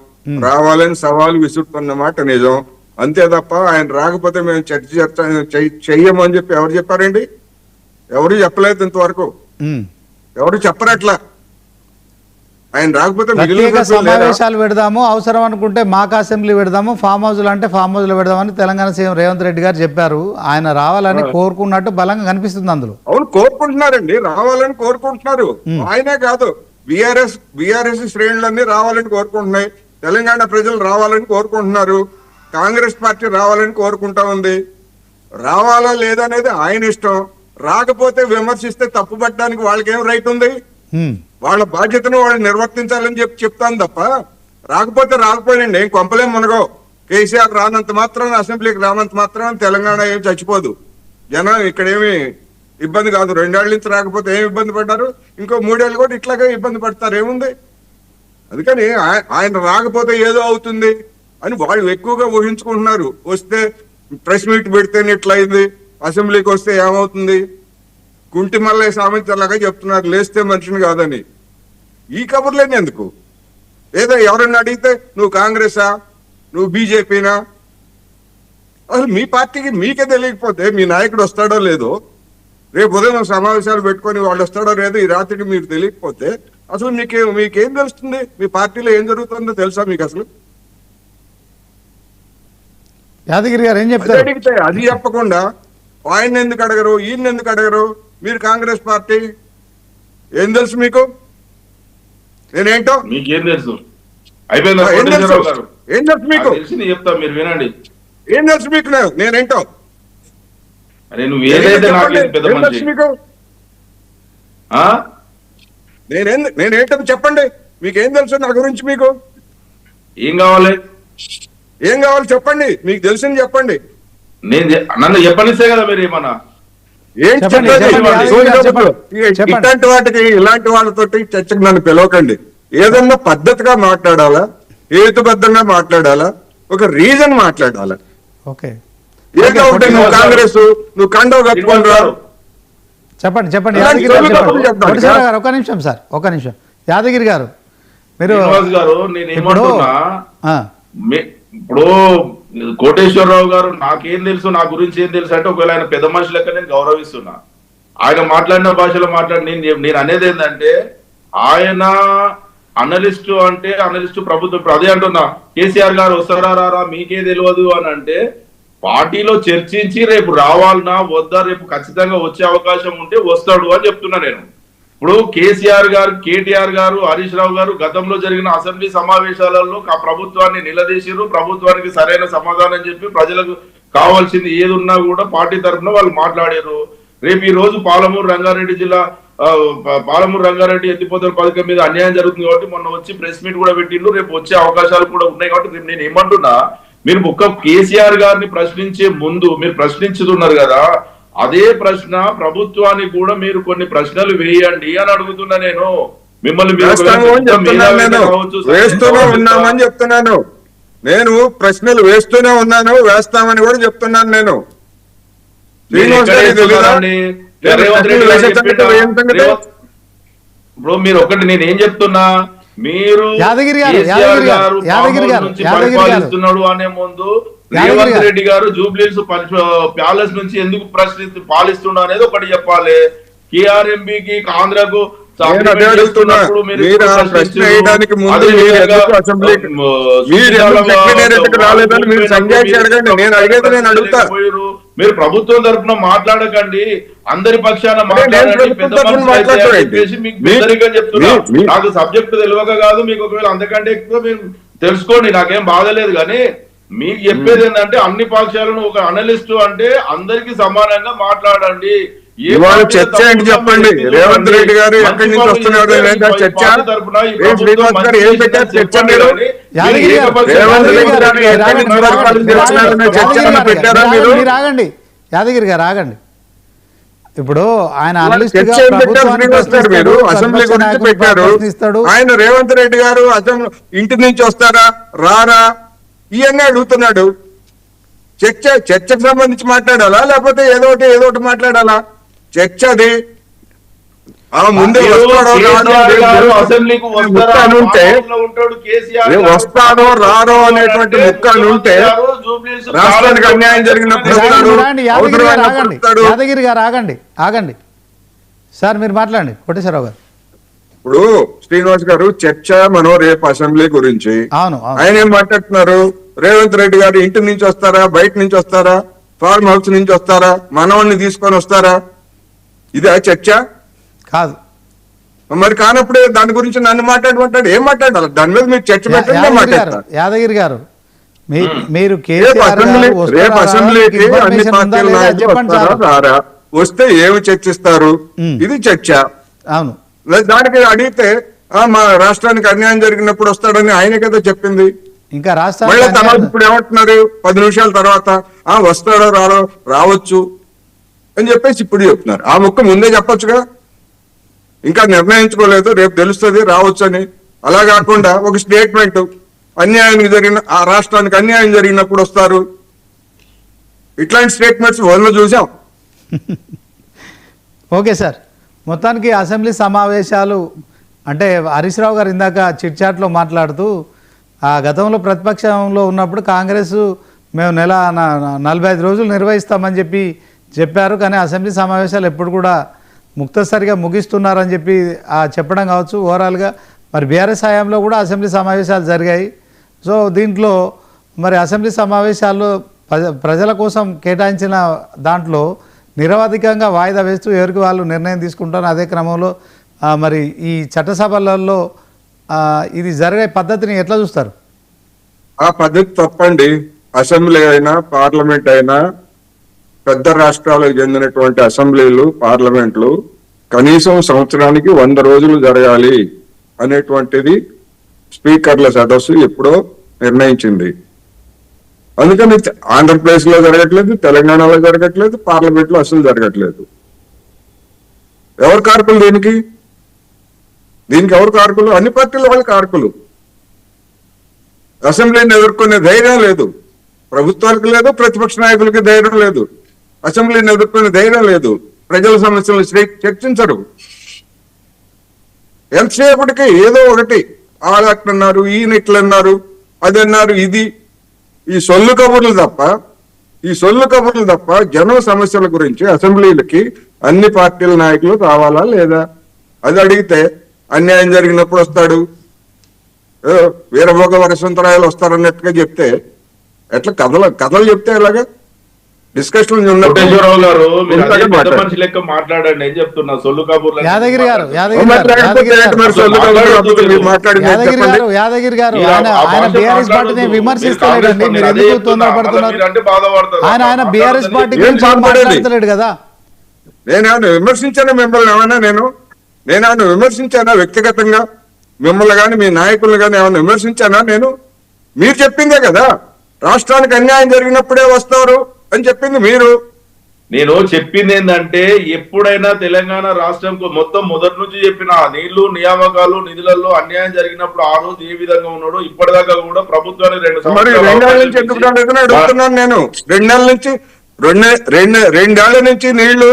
రావాలని సవాలు విసురుతున్న మాట నిజం. అంతే తప్ప ఆయన రాకపోతే మేము చర్చ చెయ్యమని చెప్పి ఎవరు చెప్పారండి? ఎవరు చెప్పలేదు ఇంతవరకు, ఎవరు చెప్పరట్లా. ఆయన రాకపోతే ప్రత్యేక సమావేశాలు పెడదాము, అవసరం అనుకుంటే మాకు అసెంబ్లీ పెడదాము, ఫామ్ హౌస్లు అంటే ఫామ్ హౌస్లో పెడదామని తెలంగాణ సీఎం రేవంత్ రెడ్డి గారు చెప్పారు. ఆయన రావాలని కోరుకున్నట్టు బలంగా కనిపిస్తుంది అందులో. అవును, కోరుకుంటున్నారండి, రావాలని కోరుకుంటున్నారు. ఆయనే కాదు, బీఆర్ఎస్ శ్రేణులన్నీ రావాలని కోరుకుంటున్నాయి, తెలంగాణ ప్రజలు రావాలని కోరుకుంటున్నారు, కాంగ్రెస్ పార్టీ రావాలని కోరుకుంటా ఉంది. రావాలా లేదనేది ఆయన ఇష్టం. రాకపోతే విమర్శిస్తే తప్పు పట్టడానికి వాళ్ళకేం రైట్ ఉంది? వాళ్ళ బాధ్యతను వాళ్ళు నిర్వర్తించాలని చెప్తాను తప్ప రాకపోతే రాకపోయినండి ఏం కొంపలేం మునగో. కేసీఆర్ రానంత మాత్రం, అసెంబ్లీకి రానంత మాత్రం తెలంగాణ ఏం చచ్చిపోదు. జనం ఇక్కడేమి ఇబ్బంది కాదు. 2 ఏళ్ల నుంచి రాకపోతే ఏం ఇబ్బంది పడ్డారు, ఇంకో 3 ఏళ్ళు కూడా ఇట్లాగే ఇబ్బంది పడతారు, ఏముంది? అందుకని ఆయన రాకపోతే ఏదో అవుతుంది అని వాళ్ళు ఎక్కువగా ఊహించుకుంటున్నారు. వస్తే ప్రెస్ మీట్ పెడితేనే ఇట్లా అయింది, అసెంబ్లీకి వస్తే ఏమవుతుంది, కుంటి మల్లె సామెతలాగా చెప్తున్నారు, లేస్తే మనిషిని కాదని. ఈ కబుర్లేని ఎందుకు? ఏదో ఎవరన్నా అడిగితే నువ్వు కాంగ్రెసా, నువ్వు బీజేపీనా? అసలు మీ పార్టీకి మీకే తెలియకపోతే మీ నాయకుడు వస్తాడో లేదో, రేపు ఉదయం సమావేశాలు పెట్టుకొని వాళ్ళు వస్తాడో లేదో ఈ రాత్రికి మీరు తెలియకపోతే అసలు మీకేం తెలుస్తుంది? మీ పార్టీలో ఏం జరుగుతుందో తెలుసా మీకు? అసలు యాదగిరి గారు ఏం చెప్తారు? అడిగితే అది చెప్పకుండా ఆయన ఎందుకు అడగరు, ఈయన ఎందుకు అడగరు? మీరు కాంగ్రెస్ పార్టీ ఏం తెలుసు మీకు? నేనేంటో మీకేం తెలుసు? ఏం తెలుసు మీకు? చెప్తా, మీరు వినండి. ఏం తెలుసు మీకు? నేనేంటో అరే నువ్వు ఏదైతే నాకు పెద్ద మనిషి. మీకు నేనేంటో చెప్పండి, మీకేం తెలుసు నా గురించి? మీకు ఏం కావాలి? ఏం కావాలి చెప్పండి, మీకు తెలిసింది చెప్పండి. నన్ను చెప్పనిస్తే కదా మీరు ఏమన్నా. ఏంటి చెప్పండి, చెప్పేది? చెప్పండి. ఇట్లాంటి వాటికి, ఇలాంటి వాళ్ళతోటి చర్చకు నన్ను పిలవకండి. ఏదన్నా పద్ధతిగా మాట్లాడాలా, హేతుబద్ధంగా మాట్లాడాలా, ఒక రీజన్ మాట్లాడాలా. ఓకే, ఏదో ఉంటే నువ్వు కాంగ్రెస్, నువ్వు కండవ కట్టుకొని రా. చెప్పండి చెప్పండి అలాంటి యాదగిరి గారు చెప్తాను. చెప్పండి. చెప్తాను. కోటేశ్వర గారు ఒక నిమిషం సార్, ఒక నిమిషం. యాదగిరి గారు మీరు శ్రీనివాస్ గారు, నేను ఇప్పుడు ఏమంటున్నా, ఆ, ఇప్పుడు కోటేశ్వరరావు గారు నాకేం తెలుసు, నా గురించి ఏం తెలుసు అంటే, ఒకవేళ ఆయన పెద్ద మనిషి లెక్క నేను గౌరవిస్తున్నా. ఆయన మాట్లాడిన భాషలో నేను అనేది ఏంటంటే, ఆయన అనలిస్టు అంటే అనలిస్టు ప్రభుత్వం. ఇప్పుడు అదే అంటున్నా, కేసీఆర్ గారు వస్తారా రారా మీకే తెలియదు అని అంటే, పార్టీలో చర్చించి రేపు రావాలన్నా వద్దా, రేపు ఖచ్చితంగా వచ్చే అవకాశం ఉంటే వస్తాడు అని చెప్తున్నా నేను. ఇప్పుడు కేసీఆర్ గారు, కేటీఆర్ గారు, హరీష్ రావు గారు గతంలో జరిగిన అసెంబ్లీ సమావేశాలలో ప్రభుత్వాన్ని నిలదీసిరు, ప్రభుత్వానికి సరైన సమాధానం చెప్పి ప్రజలకు కావాల్సింది ఏది ఉన్నా కూడా పార్టీ తరఫున వాళ్ళు మాట్లాడారు. రేపు ఈ రోజు పాలమూరు రంగారెడ్డి జిల్లా పాలమూరు రంగారెడ్డి ఎత్తిపోతల పథకం మీద అన్యాయం జరుగుతుంది కాబట్టి మొన్న వచ్చి ప్రెస్ మీట్ కూడా పెట్టిండ్రు. రేపు వచ్చే అవకాశాలు కూడా ఉన్నాయి కాబట్టి రేపు నేను ఏమంటున్నా, మీరు ఒక్క కేసీఆర్ గారిని ప్రశ్నించే ముందు మీరు ప్రశ్నించుతున్నారు కదా, అదే ప్రశ్న ప్రభుత్వానికి కూడా మీరు కొన్ని ప్రశ్నలు వేయండి అని అడుగుతున్నా నేను మిమ్మల్ని. వేస్తూనే ఉన్నామని చెప్తున్నాను నేను, ప్రశ్నలు వేస్తూనే ఉన్నాను, వేస్తామని కూడా చెప్తున్నాను నేను. ఇప్పుడు మీరు ఒకటి, నేనేం చెప్తున్నా, మీరు యాదగిరి గారు, కేసీఆర్ గారు యాదగిరి గారు, నుంచి యాదగిరి గారు పరిపాలిస్తున్నాడు అనే ముందు రేవంత్ రెడ్డి గారు జూబ్లీహిల్స్ ప్యాలెస్ నుంచి ఎందుకు పాలిస్తున్నా అనేది ఒకటి చెప్పాలి. కేఆర్ఎంబికి ఆంధ్రకు అడుగుతున్నప్పుడు ప్రశ్న వేయడానికి ముందు రాలేదని మీరు సంజయ్ అడగండి. నేను అడిగేది నేను అడుగుతా. మీరు ప్రభుత్వం తరఫున మాట్లాడకండి, అందరి పక్షాన మాట్లాడండి, పెద్ద చెప్పేసి మీకు బెదరికని చెప్తున్నా. నాకు సబ్జెక్టు తెలియక కాదు, మీకు ఒకవేళ అంతకంటే ఎక్కువ మీరు తెలుసుకోండి, నాకేం బాధలేదు. కానీ మీకు చెప్పేది ఏంటంటే, అన్ని పక్షాలను ఒక అనలిస్టు అంటే అందరికి సమానంగా మాట్లాడండి. ఇవాళ చర్చ ఏంటి చెప్పండి. రేవంత్ రెడ్డి గారు ఎక్కడి నుంచి వస్తున్నాడు చర్చ? శ్రీనివాస్ గారు ఏం పెట్టారు చర్చ? మీరు రేవంత్ రెడ్డి గారు ఎక్కడి నుంచి చర్చ పెట్టారా? మీరు ఆగండి, యాదగిరి గారు ఆగండి. ఇప్పుడు ఆయన మీరు అసెంబ్లీ గురించి పెట్టారు. ఆయన రేవంత్ రెడ్డి గారు అసెంబ్లీ ఇంటి నుంచి వస్తారా రారా ఇవన్నీ అడుగుతున్నాడు. చర్చకు సంబంధించి మాట్లాడాలా, లేకపోతే ఏదో ఒకటి మాట్లాడాలా? చర్చ అది ముందే వస్తాడో రారో అనేటువంటి ముక్క ఉంటే రాష్ట్రానికి అన్యాయం జరిగినప్పుడు యాదగిరి గారు ఆగండి సార్, మీరు మాట్లాడండి కోటేశ్వరరావు గారు. ఇప్పుడు శ్రీనివాస్ గారు చర్చ మనం రేపు అసెంబ్లీ గురించి ఆయన ఏం మాట్లాడుతున్నారు? రేవంత్ రెడ్డి గారు ఇంటి నుంచి వస్తారా, బయట నుంచి వస్తారా, ఫార్మ్ హౌస్ నుంచి వస్తారా, మనవాళ్ళని తీసుకొని వస్తారా? ఇదే చర్చ కాదు. మరి కానప్పుడే దాని గురించి నన్ను మాట్లాడమంటాడు. ఏం మాట్లాడాలి? దాని మీద మీరు చర్చ పెట్టండి మాట్లాడతారు. యాదగిరి గారు మీరు రేపు అసెంబ్లీకి అన్ని పార్టీల నాయకులు వస్తారా రారా, వస్తే ఏమి చర్చిస్తారు? ఇది చర్చ. అవును, దానికి అడిగితే మా రాష్ట్రానికి అన్యాయం జరిగినప్పుడు వస్తాడని ఆయన కదా చెప్పింది. ఇంకా మళ్ళీ తర్వాత ఇప్పుడు ఏమంటున్నారు 10 నిమిషాల తర్వాత వస్తాడో రారో రావచ్చు అని చెప్పేసి ఇప్పుడు చెప్తున్నారు. ఆ ముక్క ముందే చెప్పొచ్చుగా, ఇంకా నిర్ణయించుకోలేదు, రేపు తెలుస్తుంది రావచ్చు అని. అలా కాకుండా ఒక స్టేట్మెంట్, అన్యాయానికి జరిగిన ఆ రాష్ట్రానికి అన్యాయం జరిగినప్పుడు వస్తారు, ఇట్లాంటి స్టేట్మెంట్స్ వాళ్ళు చూసాం. ఓకే సార్, మొత్తానికి అసెంబ్లీ సమావేశాలు అంటే హరీష్ రావు గారు ఇందాక చిట్ చాట్లో మాట్లాడుతూ గతంలో ప్రతిపక్షంలో ఉన్నప్పుడు కాంగ్రెస్ మేము నెల 45 రోజులు నిర్వహిస్తామని చెప్పారు, కానీ అసెంబ్లీ సమావేశాలు ఎప్పుడు కూడా ముక్తసరిగా ముగిస్తున్నారని చెప్పడం కావచ్చు. ఓవరాల్గా మరి బీఆర్ఎస్ హయాంలో కూడా అసెంబ్లీ సమావేశాలు జరిగాయి. సో దీంట్లో మరి అసెంబ్లీ సమావేశాల్లో ప్రజల కోసం కేటాయించిన దాంట్లో నిరవధికంగా వాయిదా వేస్తూ ఎవరికి వాళ్ళు నిర్ణయం తీసుకుంటారు. అదే క్రమంలో మరి ఈ చట్టసభలలో ఇది జరిగే పద్ధతిని ఎట్లా చూస్తారు? ఆ పద్ధతి తప్పండి. అసెంబ్లీ అయినా పార్లమెంట్ అయినా పెద్ద రాష్ట్రాలకు చెందినటువంటి అసెంబ్లీలు పార్లమెంట్లు కనీసం సంవత్సరానికి 100 రోజులు జరగాలి అనేటువంటిది స్పీకర్ల సదస్సు ఎప్పుడో నిర్ణయించింది. అందుకని ఆంధ్రప్రదేశ్ లో జరగట్లేదు, తెలంగాణలో జరగట్లేదు, పార్లమెంట్ లో అసలు జరగట్లేదు. ఎవరు కారకులు దీనికి ఎవరు కారకులు? అన్ని పార్టీల వాళ్ళు కారకులు. అసెంబ్లీని ఎదుర్కొనే ధైర్యం లేదు ప్రభుత్వాలకు, లేదు ప్రతిపక్ష నాయకులకి ధైర్యం లేదు, అసెంబ్లీని ఎదుర్కొనే ధైర్యం లేదు, ప్రజల సమస్యలను చర్చించరు. ఎంతసేపటికి ఏదో ఒకటి అన్నారు, ఈయన ఇట్లన్నారు, అది అన్నారు, ఇది ఈ సొల్లు కబుర్లు తప్ప జనం సమస్యల గురించి అసెంబ్లీలకి అన్ని పార్టీల నాయకులు రావాలా లేదా? అది అడిగితే అన్యాయం జరిగినప్పుడు వస్తాడు, వీరభోగ వరసంతరాయాలు వస్తారన్నట్టుగా చెప్తే ఎట్లా? కథలు చెప్తే ఎలాగా? డిస్కషన్ కోటేశ్వరరావు గారు మీరు అదే పెద్ద మనిషి లెక్క మాట్లాడండి. ఏం చెప్తున్నా? సొల్లు కబుర్లు యాదగిరి గారు ఆయన బీఆర్ఎస్ పార్టీని విమర్శిస్తలేడండి, మీరు ఎందుకు తొందరపడుతున్నారు? ఆయన బీఆర్ఎస్ పార్టీ గురించి మాట్లాడతలేడు కదా. నేనేమన్నా విమర్శించానా మిమ్మల్ని? నేనేమన్నా విమర్శించానా వ్యక్తిగతంగా? మిమ్మల్ని కానీ మీ నాయకులను కానీ ఏమన్నా విమర్శించానా నేను? మీరు చెప్పిందే కదా, రాష్ట్రానికి అన్యాయం జరిగినప్పుడే వస్తారు అని చెప్పింది మీరు. నేను చెప్పింది ఏంటంటే, ఎప్పుడైనా తెలంగాణ రాష్ట్రం మొత్తం మొదటి నుంచి చెప్పిన నీళ్లు, నియామకాలు, నిధులలో అన్యాయం జరిగినప్పుడు ఆ రోజు ఏ విధంగా ఉన్నాడో ఇప్పటిదాకా కూడా ప్రభుత్వానికి 2 రెండేళ్ల నుంచి ఎందుకు అడుగుతున్నాను నేను. 2 ఏళ్ల నుంచి నీళ్లు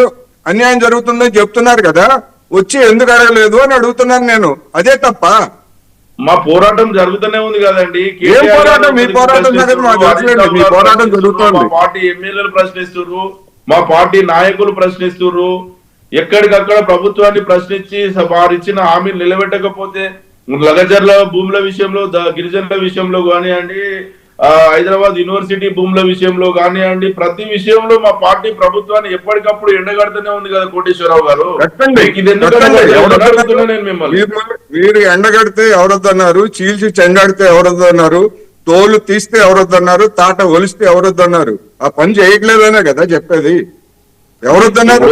అన్యాయం జరుగుతుందని చెప్తున్నారు కదా, వచ్చి ఎందుకు అడగలేదు అని అడుగుతున్నాను నేను. అదే తప్ప? మా పోరాటం జరుగుతూనే ఉంది కదండి. మీ పోరాటం జరుగుతుంది. మా పార్టీ ఎమ్మెల్యేలు ప్రశ్నిస్తున్నారు, మా పార్టీ నాయకులు ప్రశ్నిస్తున్నారు. ఎక్కడికక్కడ ప్రభుత్వాన్ని ప్రశ్నించి వారు ఇచ్చిన హామీలు నిలబెట్టకపోతే లగజర్ల భూముల విషయంలో, గిరిజనుల విషయంలో కానివ్వండి, హైదరాబాద్ యూనివర్సిటీ భూముల విషయంలో కానివ్వండి, ప్రతి విషయంలో మా పార్టీ ప్రభుత్వాన్ని ఎప్పటికప్పుడు ఎండగడుతూనే ఉంది కదా కోటేశ్వరరావు గారు. మీరు ఎండగడితే ఎవరొద్దన్నారు, చీల్చి చెండాడితే ఎవరొద్దన్నారు, తోలు తీస్తే ఎవరొద్దన్నారు, తాట ఒలిస్తే ఎవరొద్దన్నారు? ఆ పని చేయట్లేదనే కదా చెప్పేది. ఎవరొద్దన్నారు?